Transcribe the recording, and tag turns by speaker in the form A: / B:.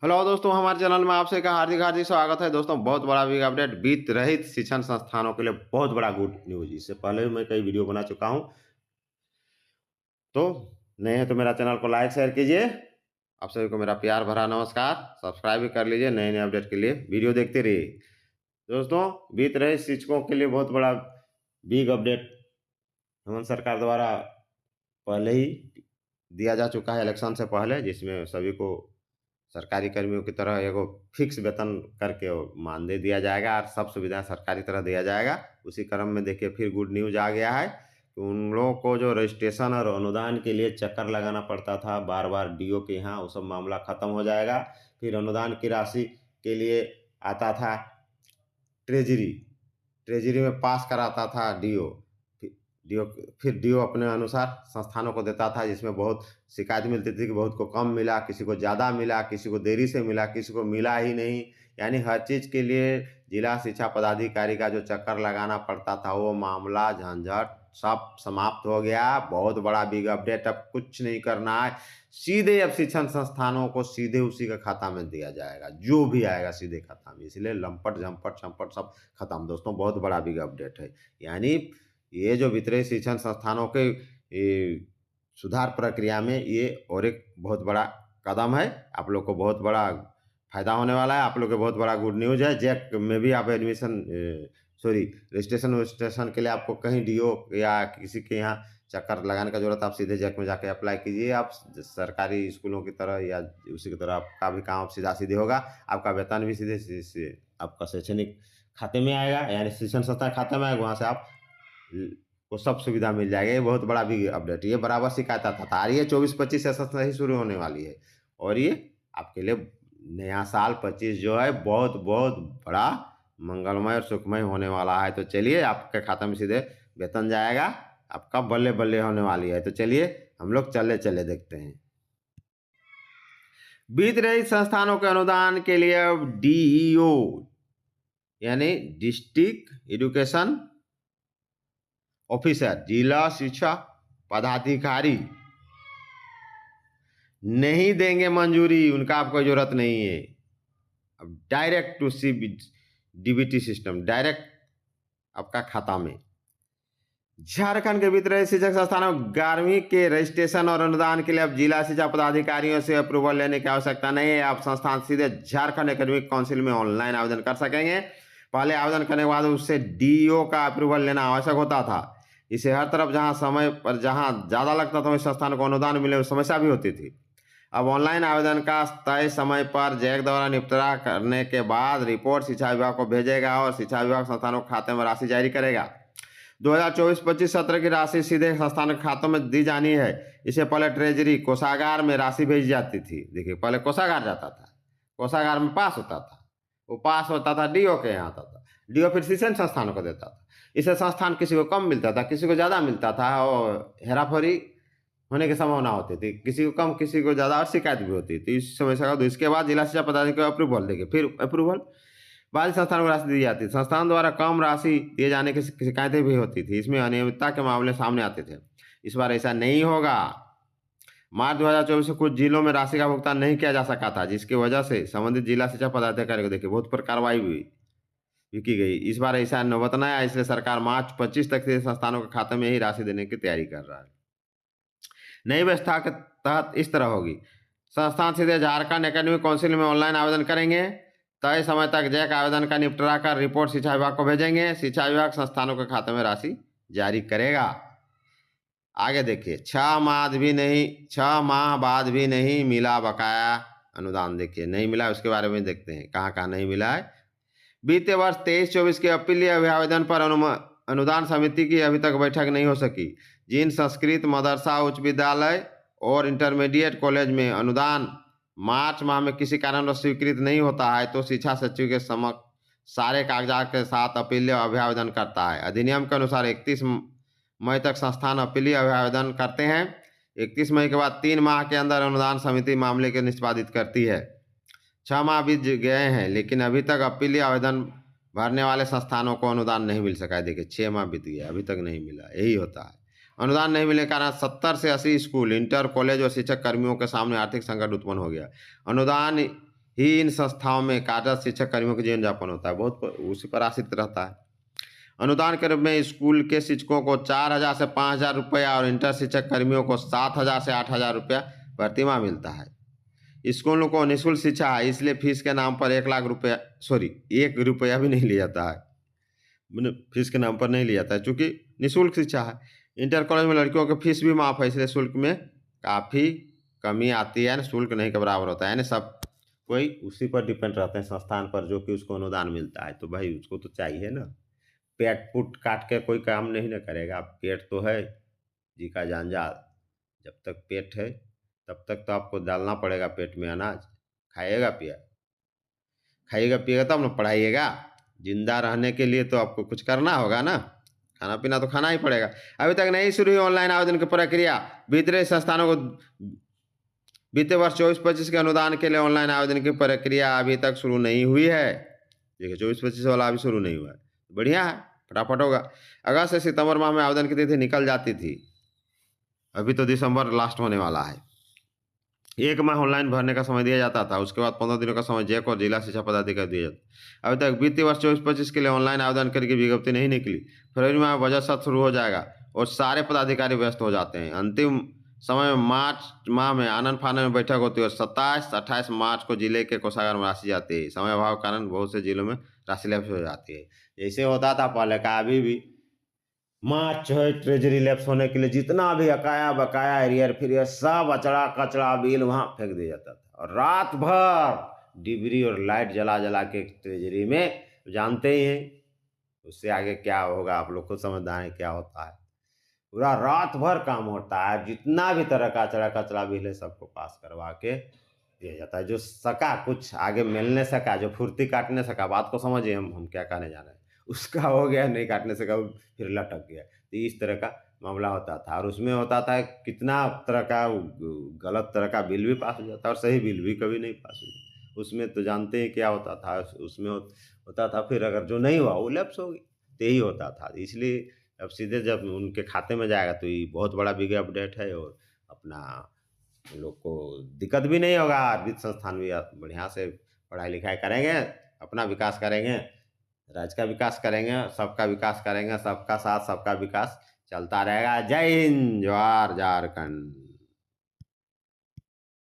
A: Hello दोस्तों, हमारे channel में आपसे का हार्दिक हार्दिक स्वागत है। दोस्तों, बहुत बड़ा बिग अपडेट, वित्त रहित शिक्षण संस्थानों के लिए बहुत बड़ा गुड न्यूज। इससे पहले भी मैं कई वीडियो बना चुका हूं, तो नए हैं तो मेरा चैनल को लाइक शेयर कीजिए। आप सभी को मेरा प्यार भरा नमस्कार। सब्सक्राइब भी कर लीजिए नए नए अपडेट के लिए, वीडियो देखते रहिए। दोस्तों, वित्त रहित शिक्षकों के लिए बहुत बड़ा बिग अपडेट हेमंत सरकार द्वारा पहले ही दिया जा चुका है इलेक्शन से पहले, जिसमें सभी को सरकारी कर्मियों की तरह एगो फिक्स वेतन करके मानदेय दिया जाएगा और सब सुविधाएं सरकारी तरह दिया जाएगा। उसी क्रम में देखिए फिर गुड न्यूज आ गया है कि उन लोगों को जो रजिस्ट्रेशन और अनुदान के लिए चक्कर लगाना पड़ता था बार बार डीओ के यहाँ, वो सब मामला खत्म हो जाएगा। फिर अनुदान की राशि के लिए आता था ट्रेजरी, ट्रेजरी में पास कराता था डीओ, डीओ फिर डीओ अपने अनुसार संस्थानों को देता था, जिसमें बहुत शिकायत मिलती थी कि बहुत को कम मिला, किसी को ज़्यादा मिला, किसी को देरी से मिला, किसी को मिला ही नहीं। यानी हर चीज़ के लिए जिला शिक्षा पदाधिकारी का जो चक्कर लगाना पड़ता था, वो मामला झंझट सब समाप्त हो गया। बहुत बड़ा बिग अपडेट, अब कुछ नहीं करना है, सीधे अब शिक्षण संस्थानों को सीधे उसी का खाता में दिया जाएगा, जो भी आएगा सीधे खाता में। इसलिए लंपट झंपट चंपट सब खत्म। दोस्तों, बहुत बड़ा बिग अपडेट है। यानी ये जो वित्तीय शिक्षण संस्थानों के सुधार प्रक्रिया में ये और एक बहुत बड़ा कदम है। आप लोग को बहुत बड़ा फायदा होने वाला है, आप लोग को बहुत बड़ा गुड न्यूज है। जैक में भी आप एडमिशन रजिस्ट्रेशन के लिए आपको कहीं डीओ या किसी के यहाँ चक्कर लगाने का जरूरत, आप सीधे जैक में जाके अप्लाई कीजिए। आप सरकारी स्कूलों की तरह या उसी की तरह आपका भी काम सीधा सीधे होगा। आपका वेतन भी सीधे आपका शैक्षणिक खाते में आएगा, यानी शिक्षण संस्था खाते में आएगा, वहाँ से आप को सब सुविधा मिल जाएगी। ये बहुत बड़ा भी अपडेट, ये बराबर शिकायत आता था। और ये 24-25 सेशन से ही शुरू होने वाली है, और ये आपके लिए नया साल 25 जो है बहुत बहुत बड़ा मंगलमय और सुखमय होने वाला है। तो चलिए, आपके खाते में सीधे वेतन जाएगा, आपका बल्ले बल्ले होने वाली है। तो चलिए हम लोग चले चले देखते हैं। वित्त रहित संस्थानों के अनुदान के लिए अब डीईओ यानी डिस्ट्रिक्ट एजुकेशन ऑफिसर, जिला शिक्षा पदाधिकारी नहीं देंगे मंजूरी, उनका आपको जरूरत नहीं है। अब direct to C DBT system, direct आपका खाता में। झारखंड के वित्त रहित शिक्षक संस्थानों 11वीं के रजिस्ट्रेशन और अनुदान के लिए अब जिला शिक्षा पदाधिकारियों से अप्रूवल लेने की आवश्यकता नहीं है। आप संस्थान सीधे झारखंड एकेडमिक काउंसिल में ऑनलाइन आवेदन कर सकेंगे। पहले आवेदन करने के बाद उससे डीईओ का अप्रूवल लेना आवश्यक होता था। इसे हर तरफ जहां समय पर जहां ज़्यादा लगता था, उस संस्थान को अनुदान मिले समस्या भी होती थी। अब ऑनलाइन आवेदन का तय समय पर जैक द्वारा निपटारा करने के बाद रिपोर्ट शिक्षा विभाग को भेजेगा और शिक्षा विभाग संस्थानों के खाते में राशि जारी करेगा। 2024-25 सत्र की राशि सीधे संस्थान के खातों में दी जानी है। इससे पहले ट्रेजरी कोषागार में राशि भेजी जाती थी। देखिए, पहले कोषागार जाता था, कोषागार में पास होता था, वो पास होता था डीओ के यहाँ आता था, डीओ फिर शिक्षण संस्थानों को देता था। इससे संस्थान किसी को कम मिलता था, किसी को ज़्यादा मिलता था, और हेराफेरी होने की संभावना होती थी, किसी को कम किसी को ज़्यादा, और शिकायत भी होती थी। इस समस्या का इसके बाद जिला शिक्षा पदाधिकारी को अप्रूवल देंगे, फिर अप्रूवल बाद संस्थान को राशि दी जाती थी। संस्थान द्वारा कम राशि दिए जाने की शिकायतें भी होती थी, इसमें अनियमितता के मामले सामने आते थे। इस बार ऐसा नहीं होगा। मार्च 2024 से कुछ जिलों में राशि का भुगतान नहीं किया जा सका था, जिसकी वजह से संबंधित जिला शिक्षा पदाधिकारी को देखिए बहुत पर कार्रवाई भी की गई। इस बार ऐसा नौबत न आया, इसलिए सरकार मार्च 25 तक से संस्थानों के खाते में ही राशि देने की तैयारी कर रहा है। नई व्यवस्था के तहत इस तरह होगी, संस्थान सीधे झारखंड एकेडमिक काउंसिल में ऑनलाइन आवेदन करेंगे। तय समय तक जैक आवेदन का निपटारा कर रिपोर्ट शिक्षा विभाग को भेजेंगे। शिक्षा विभाग संस्थानों के खाते में राशि जारी करेगा। आगे देखिए, 6 माह बाद भी नहीं मिला बकाया अनुदान। देखिए नहीं मिला, उसके बारे में देखते हैं कहाँ कहाँ नहीं मिला है। बीते वर्ष 23-24 के अपीलीय अभियावेदन पर अनुदान समिति की अभी तक बैठक नहीं हो सकी। जिन संस्कृत मदरसा उच्च विद्यालय और इंटरमीडिएट कॉलेज में अनुदान मार्च माह में किसी कारणवश स्वीकृत नहीं होता है, तो शिक्षा सचिव के समक्ष सारे कागजात के साथ अपीलीय अभियावेदन करता है। अधिनियम के अनुसार 31 मई तक संस्थान अपीलीय अभियावेदन करते हैं। 31 मई के बाद 3 माह के अंदर अनुदान समिति मामले के निष्पादित करती है। 6 माह बीत गए हैं, लेकिन अभी तक अपीलीय आवेदन भरने वाले संस्थानों को अनुदान नहीं मिल सका है। देखिए 6 माह बीत गया, अभी तक नहीं मिला, यही होता है। अनुदान नहीं मिलने के कारण 70 से 80 स्कूल, इंटर कॉलेज और शिक्षक कर्मियों के सामने आर्थिक संकट उत्पन्न हो गया। अनुदान ही इन संस्थाओं में कार्यरत शिक्षक कर्मियों का जीवन यापन होता है, बहुत उसी पर आश्रित रहता है। अनुदान के रूप में स्कूल के शिक्षकों को 4,000 से 5,000 रुपया और इंटर शिक्षक कर्मियों को 7,000 से 8,000 रुपया प्रतिमाह मिलता है। स्कूलों को निःशुल्क शिक्षा है, इसलिए फीस के नाम पर 1 लाख रुपया 1 रुपया भी नहीं लिया जाता है, फीस के नाम पर नहीं लिया जाता है, चूँकि निःशुल्क शिक्षा है। इंटर कॉलेज में लड़कियों की फीस भी माफ़ है, इसलिए शुल्क में काफ़ी कमी आती है, शुल्क नहीं के बराबर होता है, यानी सब कोई उसी पर डिपेंड रहते हैं, संस्थान पर, जो कि उसको अनुदान मिलता है। तो भाई उसको तो चाहिए ना, पेट पुट काट के कोई काम नहीं ना करेगा। पेट तो है जी का जंजाल, जब तक पेट है तब तक तो आपको डालना पड़ेगा पेट में अनाज, खाइएगा पिएगा तब ना पढ़ाइएगा। जिंदा रहने के लिए तो आपको कुछ करना होगा ना, खाना पीना तो खाना ही पड़ेगा। अभी तक नहीं शुरू हुई ऑनलाइन आवेदन की प्रक्रिया। भीतरी संस्थानों को बीते वर्ष 24-25 के अनुदान के लिए ऑनलाइन आवेदन की प्रक्रिया अभी तक शुरू नहीं हुई है। देखिए 24-25 वाला अभी शुरू नहीं हुआ है, बढ़िया है, फटाफट होगा। अगस्त से सितंबर माह में आवेदन की तिथि निकल जाती थी, अभी तो दिसंबर लास्ट होने वाला है। 1 माह ऑनलाइन भरने का समय दिया जाता था, उसके बाद 15 दिनों का समय जैक और जिला शिक्षा पदाधिकारी दिया जाता। अभी तक वित्तीय वर्ष 24-25 के लिए ऑनलाइन आवेदन करके विज्ञप्ति नहीं निकली। फरवरी माह बजट सत्र शुरू हो जाएगा और सारे पदाधिकारी व्यस्त हो जाते हैं। अंतिम समय में मार्च माह में आनंद फानन में बैठक होती है और 27-28 मार्च को जिले के कोषागार में राशि जाती है। समय अभाव के कारण बहुत से जिलों में राशि लैप्स हो जाती है। जैसे होता था पहले का, अभी भी मार्च है ट्रेजरी लैप्स होने के लिए जितना भी अकाया बकाया एरियर फिर सब अचड़ा कचड़ा बिल वहाँ फेंक दिया जाता था, और रात भर डिबरी और लाइट जला जला के ट्रेजरी में, जानते ही हैं उससे आगे क्या होगा, आप लोग को समझना है क्या होता है। पूरा रात भर काम होता है, जितना भी तरह का अचड़ा कचड़ा बिल है सबको पास करवा के दिया जाता है। जो सका कुछ आगे मिलने सका, जो फुर्ती काटने सका, बात को समझिए हम क्या कहने जा रहे हैं, उसका हो गया, नहीं काटने सका फिर लटक गया। तो इस तरह का मामला होता था, और उसमें होता था कितना तरह का गलत तरह का बिल भी पास हो जाता और सही बिल भी कभी नहीं पास हो जाता। उसमें तो जानते हैं क्या होता था, उसमें होता था फिर अगर जो नहीं हुआ वो लैप्स हो गई, तो यही होता था। इसलिए अब सीधे जब उनके खाते में जाएगा तो ये बहुत बड़ा बिग अपडेट है, और अपना उन लोग को दिक्कत भी नहीं होगा। वित्त संस्थान भी बढ़िया से पढ़ाई लिखाई करेंगे, अपना विकास करेंगे, राज्य का विकास करेंगे, सबका विकास करेंगे, सबका साथ सबका विकास चलता रहेगा। जय हिंद, जोहार, झारखंड।